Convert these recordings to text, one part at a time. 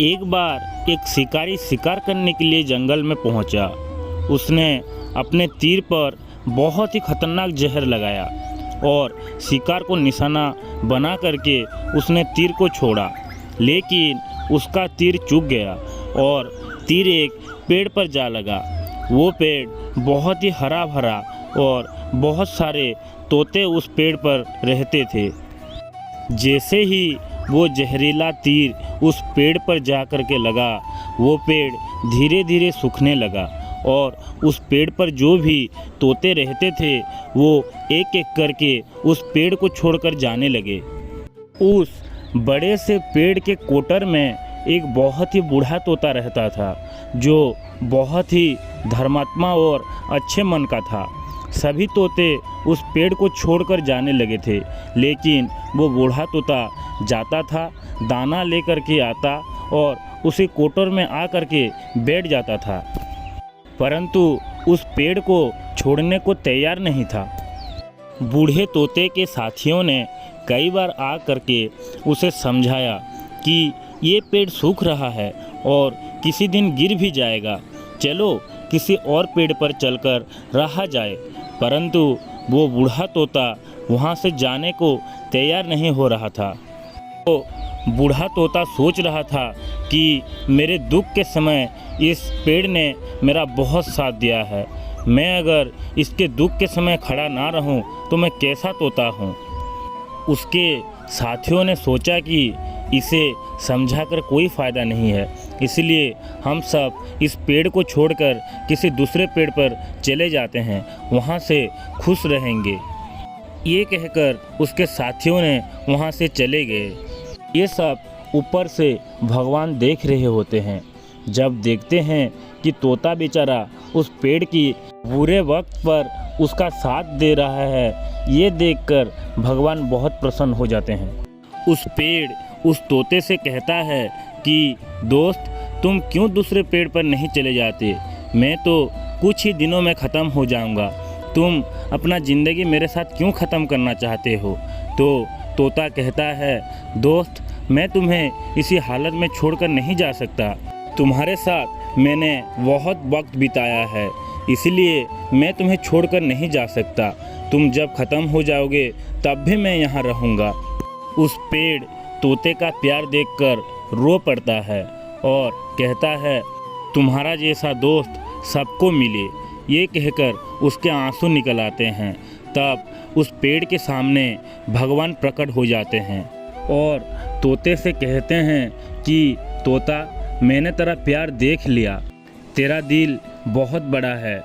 एक बार एक शिकारी शिकार करने के लिए जंगल में पहुंचा। उसने अपने तीर पर बहुत ही खतरनाक जहर लगाया और शिकार को निशाना बना करके उसने तीर को छोड़ा, लेकिन उसका तीर चूक गया और तीर एक पेड़ पर जा लगा। वो पेड़ बहुत ही हरा भरा और बहुत सारे तोते उस पेड़ पर रहते थे। जैसे ही वो जहरीला तीर उस पेड़ पर जा कर के लगा, वो पेड़ धीरे धीरे सूखने लगा और उस पेड़ पर जो भी तोते रहते थे वो एक एक करके उस पेड़ को छोड़कर जाने लगे। उस बड़े से पेड़ के कोटर में एक बहुत ही बूढ़ा तोता रहता था, जो बहुत ही धर्मात्मा और अच्छे मन का था। सभी तोते उस पेड़ को छोड़कर जाने लगे थे, लेकिन वो बूढ़ा तोता जाता था, दाना लेकर के आता और उसी कोटर में आ कर के बैठ जाता था, परंतु उस पेड़ को छोड़ने को तैयार नहीं था। बूढ़े तोते के साथियों ने कई बार आ करके उसे समझाया कि ये पेड़ सूख रहा है और किसी दिन गिर भी जाएगा, चलो किसी और पेड़ पर चलकर रहा जाए, परंतु वो बूढ़ा तोता वहाँ से जाने को तैयार नहीं हो रहा था। तो बूढ़ा तोता सोच रहा था कि मेरे दुख के समय इस पेड़ ने मेरा बहुत साथ दिया है, मैं अगर इसके दुख के समय खड़ा ना रहूं तो मैं कैसा तोता हूं। उसके साथियों ने सोचा कि इसे समझाकर कोई फ़ायदा नहीं है, इसलिए हम सब इस पेड़ को छोड़कर किसी दूसरे पेड़ पर चले जाते हैं, वहाँ से खुश रहेंगे। ये कहकर उसके साथियों ने वहाँ से चले गए। ये सब ऊपर से भगवान देख रहे होते हैं। जब देखते हैं कि तोता बेचारा उस पेड़ की बुरे वक्त पर उसका साथ दे रहा है, ये देखकर भगवान बहुत प्रसन्न हो जाते हैं। उस पेड़ उस तोते से कहता है कि दोस्त, तुम क्यों दूसरे पेड़ पर नहीं चले जाते? मैं तो कुछ ही दिनों में ख़त्म हो जाऊंगा, तुम अपना ज़िंदगी मेरे साथ क्यों ख़त्म करना चाहते हो? तो तोता कहता है, दोस्त, मैं तुम्हें इसी हालत में छोड़कर नहीं जा सकता, तुम्हारे साथ मैंने बहुत वक्त बिताया है, इसलिए मैं तुम्हें छोड़कर नहीं जा सकता, तुम जब ख़त्म हो जाओगे तब भी मैं यहाँ रहूँगा। उस पेड़ तोते का प्यार देखकर रो पड़ता है और कहता है, तुम्हारा जैसा दोस्त सबको मिले। ये कहकर उसके आंसू निकल आते हैं। तब उस पेड़ के सामने भगवान प्रकट हो जाते हैं और तोते से कहते हैं कि तोता, मैंने तेरा प्यार देख लिया, तेरा दिल बहुत बड़ा है,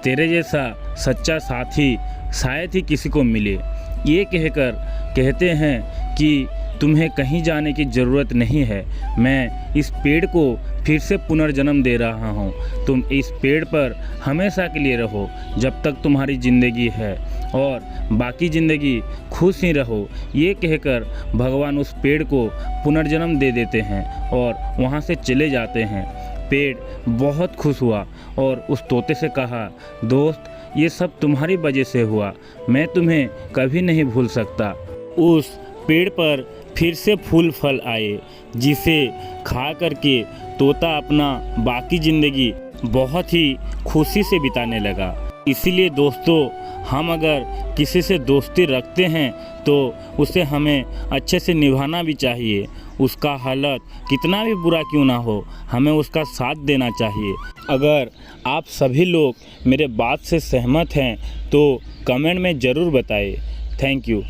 तेरे जैसा सच्चा साथी शायद ही किसी को मिले। ये कहकर कहते हैं कि तुम्हें कहीं जाने की ज़रूरत नहीं है, मैं इस पेड़ को फिर से पुनर्जन्म दे रहा हूँ, तुम इस पेड़ पर हमेशा के लिए रहो जब तक तुम्हारी ज़िंदगी है और बाकी ज़िंदगी खुश ही रहो। ये कहकर भगवान उस पेड़ को पुनर्जन्म दे देते हैं और वहाँ से चले जाते हैं। पेड़ बहुत खुश हुआ और उस तोते से कहा, दोस्त, ये सब तुम्हारी वजह से हुआ, मैं तुम्हें कभी नहीं भूल सकता। उस पेड़ पर फिर से फूल फल आए, जिसे खा करके तोता अपना बाकी ज़िंदगी बहुत ही खुशी से बिताने लगा। इसीलिए दोस्तों, हम अगर किसी से दोस्ती रखते हैं तो उसे हमें अच्छे से निभाना भी चाहिए। उसका हालत कितना भी बुरा क्यों ना हो, हमें उसका साथ देना चाहिए। अगर आप सभी लोग मेरे बात से सहमत हैं तो कमेंट में ज़रूर बताएं। Thank you.